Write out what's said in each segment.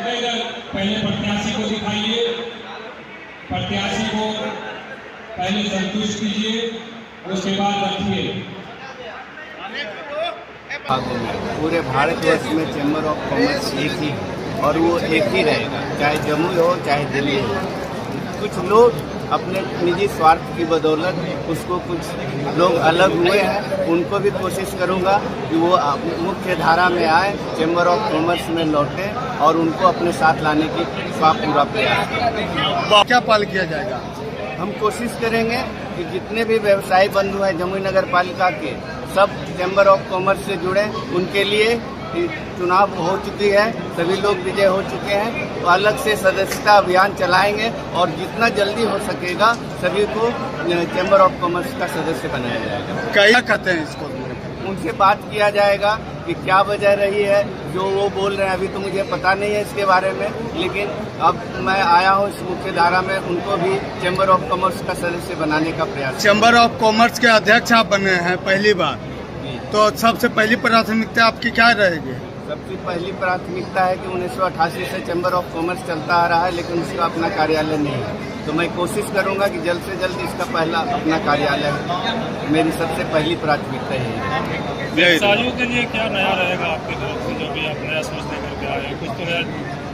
लगेगा। पहले प्रत्याशी को दिखाइए, प्रत्याशी को पहले संतुष्ट कीजिए, उसके बाद रखिए। पूरे भारतवर्ष में चैम्बर ऑफ कॉमर्स एक ही है और वो एक ही रहेगा, चाहे जम्मू हो चाहे दिल्ली हो। कुछ लोग अपने निजी स्वार्थ की बदौलत उसको कुछ लोग अलग हुए हैं, उनको भी कोशिश करूंगा कि वो मुख्य धारा में आए, चैम्बर ऑफ कॉमर्स में लौटें और उनको अपने साथ लाने की पूरा प्रयास करें। क्या पाल किया जाएगा? हम कोशिश करेंगे कि जितने भी व्यवसायी बंधु हैं जमुई नगर पालिका के, सब चैम्बर ऑफ कॉमर्स से जुड़े। उनके लिए चुनाव हो चुकी है, सभी लोग विजय हो चुके हैं, तो अलग से सदस्यता अभियान चलाएंगे और जितना जल्दी हो सकेगा सभी को चैम्बर ऑफ कॉमर्स का सदस्य बनाया जाएगा। क्या कहते हैं इसको? उनसे बात किया जाएगा कि क्या वजह रही है जो वो बोल रहे हैं। अभी तो मुझे पता नहीं है इसके बारे में, लेकिन अब मैं आया हूँ इस मुख्य धारा में, उनको भी चैम्बर ऑफ कॉमर्स का सदस्य बनाने का प्रयास। चैम्बर ऑफ कॉमर्स के अध्यक्ष आप बने हैं पहली बार, तो सबसे पहली प्राथमिकता आपकी क्या रहेगी? सबसे पहली प्राथमिकता है कि 1988 से चैम्बर ऑफ कॉमर्स चलता आ रहा है, लेकिन उसका अपना कार्यालय नहीं है, तो मैं कोशिश करूंगा कि जल्द से जल्द इसका पहला अपना कार्यालय है। मेरी सबसे पहली प्राथमिकता यही है। व्यवसायियों के लिए क्या नया रहेगा आपके तरफ से, जो भी आप नया सोच लेकर के आए? कुछ तो नया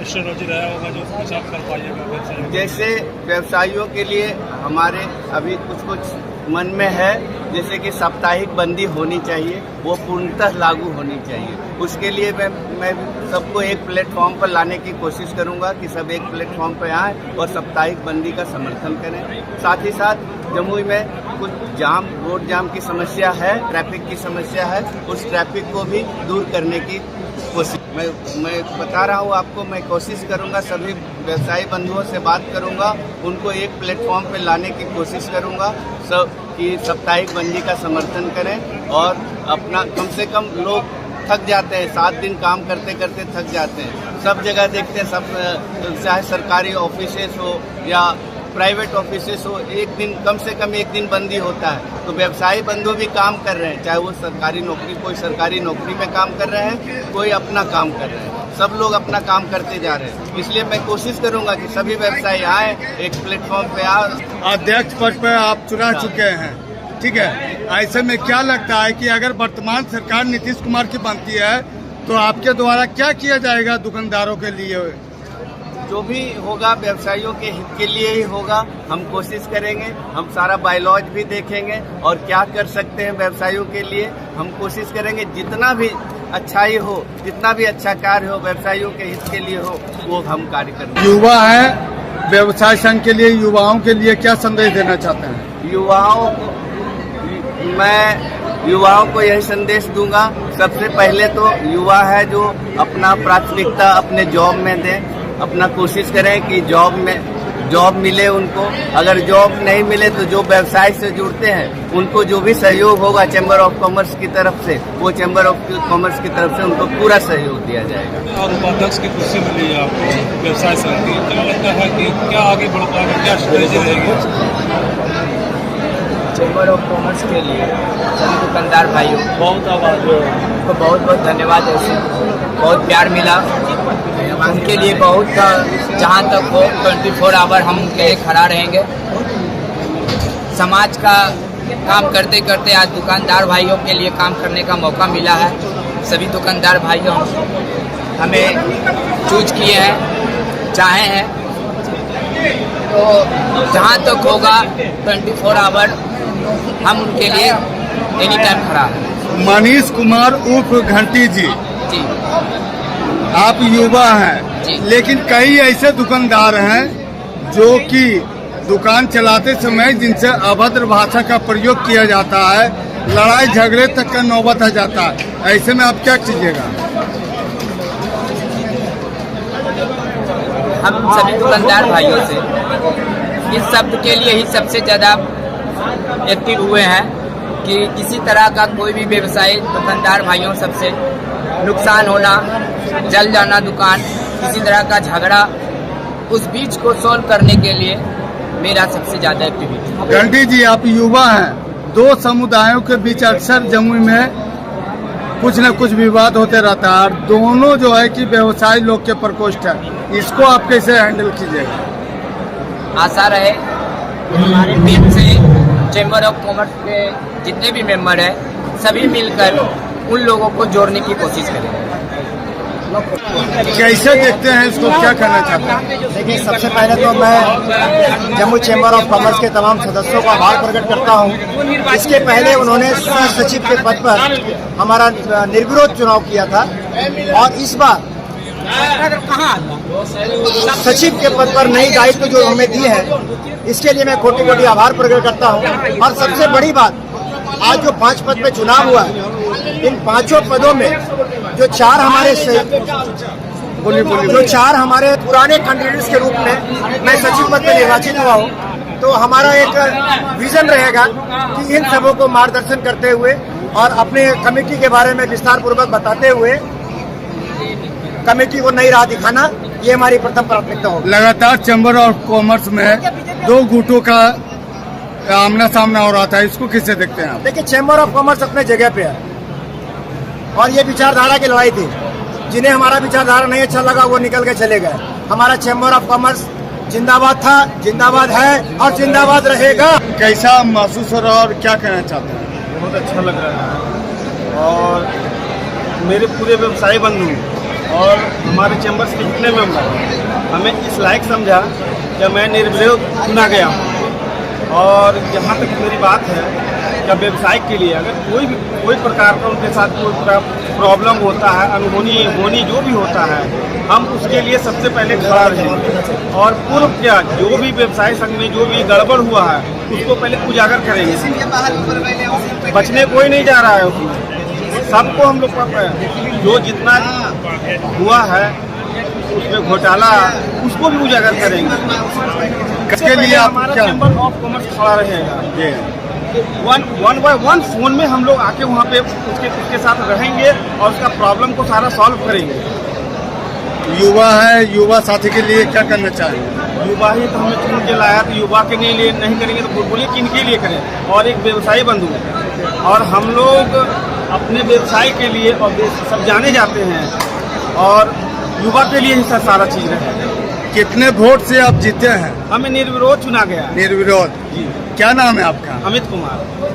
स्ट्रेटेजी रहा होगा जो कुछ आप कर पाइएगा व्यवसायियों? जैसे व्यवसायियों के लिए हमारे अभी कुछ मन में है, जैसे कि साप्ताहिक बंदी होनी चाहिए, वो पूर्णतः लागू होनी चाहिए। उसके लिए मैं सबको एक प्लेटफॉर्म पर लाने की कोशिश करूंगा कि सब एक प्लेटफॉर्म पर आएँ और साप्ताहिक बंदी का समर्थन करें। साथ ही साथ जमुई में कुछ जाम, रोड जाम की समस्या है, ट्रैफिक की समस्या है, उस ट्रैफिक को भी दूर करने की कोशिश मैं बता रहा हूँ आपको। मैं कोशिश करूँगा, सभी व्यवसायी बंधुओं से बात करूँगा, उनको एक प्लेटफॉर्म पे लाने की कोशिश करूँगा, सब कि साप्ताहिक बंदी का समर्थन करें और अपना कम से कम लोग थक जाते हैं, 7 दिन काम करते करते थक जाते हैं। सब जगह देखते हैं, सब चाहे सरकारी ऑफिसेस हो या प्राइवेट ऑफिसेस हो, एक दिन कम से कम एक दिन बंदी होता है। तो व्यवसायी बंधु भी काम कर रहे हैं, चाहे वो सरकारी नौकरी, कोई सरकारी नौकरी में काम कर रहे हैं, कोई अपना काम कर रहे हैं, सब लोग अपना काम करते जा रहे हैं। इसलिए मैं कोशिश करूंगा कि सभी व्यवसायी आए, एक प्लेटफॉर्म पे आए। अध्यक्ष पद पर आप चुना चुके हैं, ठीक है, ऐसे में क्या लगता है कि अगर वर्तमान सरकार नीतीश कुमार की बनती है तो आपके द्वारा क्या किया जाएगा दुकानदारों के लिए? जो भी होगा व्यवसायियों के हित के लिए ही होगा। हम कोशिश करेंगे, हम सारा बायलॉज भी देखेंगे और क्या कर सकते हैं व्यवसायियों के लिए, हम कोशिश करेंगे जितना भी अच्छाई हो, जितना भी अच्छा कार्य हो व्यवसायियों के हित के लिए हो, वो हम कार्य करेंगे। युवा है, व्यवसाय संघ के लिए युवाओं के लिए क्या संदेश देना चाहते हैं? मैं युवाओं को यही संदेश दूंगा, सबसे पहले तो युवा है जो अपना प्राथमिकता अपने जॉब में दें, अपना कोशिश करें कि जॉब मिले उनको। अगर जॉब नहीं मिले तो जो व्यवसाय से जुड़ते हैं उनको जो भी सहयोग होगा चैम्बर ऑफ कॉमर्स की तरफ से, वो चैम्बर ऑफ कॉमर्स की तरफ से उनको पूरा सहयोग दिया जाएगा। और उपाध्यक्ष की कुर्सी मिली है आपको व्यवसाय संघ की, क्या लगता है कि क्या आगे बढ़ पाएगा, क्या स्ट्रेटेजी रहेगी चैम्बर ऑफ कॉमर्स के लिए? सभी दुकानदार भाइयों बहुत आवाज को बहुत बहुत धन्यवाद, ऐसे बहुत प्यार मिला उनके लिए, बहुत जहाँ तक हो 24 आवर हम उनके लिए खड़ा रहेंगे। समाज का काम करते करते आज दुकानदार भाइयों के लिए काम करने का मौका मिला है। सभी दुकानदार भाइयों हमें चूज किए हैं, चाहे हैं, तो जहाँ तक होगा 24 आवर हम उनके लिए एनी टाइम खड़ा है। मनीष कुमार उर्फ घंटी जी, आप युवा हैं, लेकिन कई ऐसे दुकानदार हैं जो कि दुकान चलाते समय जिनसे अभद्र भाषा का प्रयोग किया जाता है, लड़ाई झगड़े तक का नौबत आ जाता है, ऐसे में आप क्या कीजिएगा? हम सभी दुकानदार भाइयों से इस शब्द के लिए ही सबसे ज़्यादा एक्टिव हुए हैं कि किसी तरह का कोई भी व्यवसाय दुकानदार भाइयों सबसे नुकसान होना, जल जाना दुकान, किसी तरह का झगड़ा, उस बीच को सॉल्व करने के लिए मेरा सबसे ज़्यादा एक्टिविटी। घंटी जी, आप युवा हैं, दो समुदायों के बीच अक्सर जमुई में कुछ न कुछ विवाद होते रहता है, और दोनों जो है कि व्यवसायी लोग के प्रकोष्ठ है, इसको आप कैसे हैंडल कीजिएगा? आशा रहे हमारे टीम से चैम्बर ऑफ कॉमर्स के जितने भी मेंबर हैं सभी मिलकर उन लोगों को जोड़ने की कोशिश करें। कैसे देखते हैं इसको, क्या करना चाहते हैं? देखिए, सबसे पहले तो मैं जम्मू चैम्बर ऑफ कॉमर्स के तमाम सदस्यों का आभार प्रकट करता हूं। इसके पहले उन्होंने सह सचिव के पद पर हमारा निर्विरोध चुनाव किया था, और इस बार सचिव के पद पर नई दायित्व जो हमें दी है, इसके लिए मैं कोटि कोटि आभार प्रकट करता हूं। और सबसे बड़ी बात, आज जो 5 पद पे चुनाव हुआ है, इन 5 पदों में जो 4 हमारे पुराने कैंडिडेट्स के रूप में मैं सचिव पद पे निर्वाचित हुआ हूँ, तो हमारा एक विजन रहेगा कि इन सबों को मार्गदर्शन करते हुए और अपने कमेटी के बारे में विस्तार पूर्वक बताते हुए कमेटी को नई राह दिखाना, ये हमारी प्रथम प्राथमिकता होगी। लगातार चैम्बर ऑफ कॉमर्स में 2 गुटों का आमना सामना हो रहा था, इसको किससे देखते हैं आप? देखिए, चैम्बर ऑफ कॉमर्स अपने जगह पे है, और ये विचारधारा की लड़ाई थी। जिन्हें हमारा विचारधारा नहीं अच्छा लगा वो निकल के चले गए। हमारा चैम्बर ऑफ कॉमर्स जिंदाबाद था, जिंदाबाद है और जिंदाबाद रहेगा। कैसा महसूस हो रहा है और क्या कहना चाहते हैं? बहुत अच्छा लग रहा है, और मेरे पूरे व्यवसायी बंधु और हमारे चैम्बर्स के जितने मेंबर हमें इस लायक समझा कि मैं निर्विरोध चुना गया हूँ। और जहाँ तक मेरी बात है कि व्यवसाय के लिए अगर कोई प्रकार का उनके साथ कोई प्रॉब्लम होता है, अनहोनी जो भी होता है, हम उसके लिए सबसे पहले खड़ा रहेंगे, और पूर्व क्या जो भी व्यवसाय संघ में जो भी गड़बड़ हुआ है उसको पहले उजागर करेंगे। बचने कोई नहीं जा रहा है उसमें, सबको हम लोग जो जितना हुआ है उसमें घोटाला, उसको भी उजागर करेंगे। इसके लिए हमारा चैम्बर ऑफ कॉमर्स खड़ा रहेगा। वन बाय वन फोन में हम लोग आके वहाँ पे उसके साथ रहेंगे और उसका प्रॉब्लम को सारा सॉल्व करेंगे। युवा है, युवा साथी के लिए क्या करना चाहेंगे? युवा ही तो हमें चुन के लाया, तो युवा के लिए नहीं करेंगे तो बोलिए किनके लिए करें? और एक व्यवसायी बंधु, और हम लोग अपने व्यवसाय के लिए और सब जाने जाते हैं, और युवा के लिए ही सारा चीज है। कितने वोट से आप जीते हैं? हमें निर्विरोध चुना गया। निर्विरोध। जी। क्या नाम है आपका? अमित कुमार।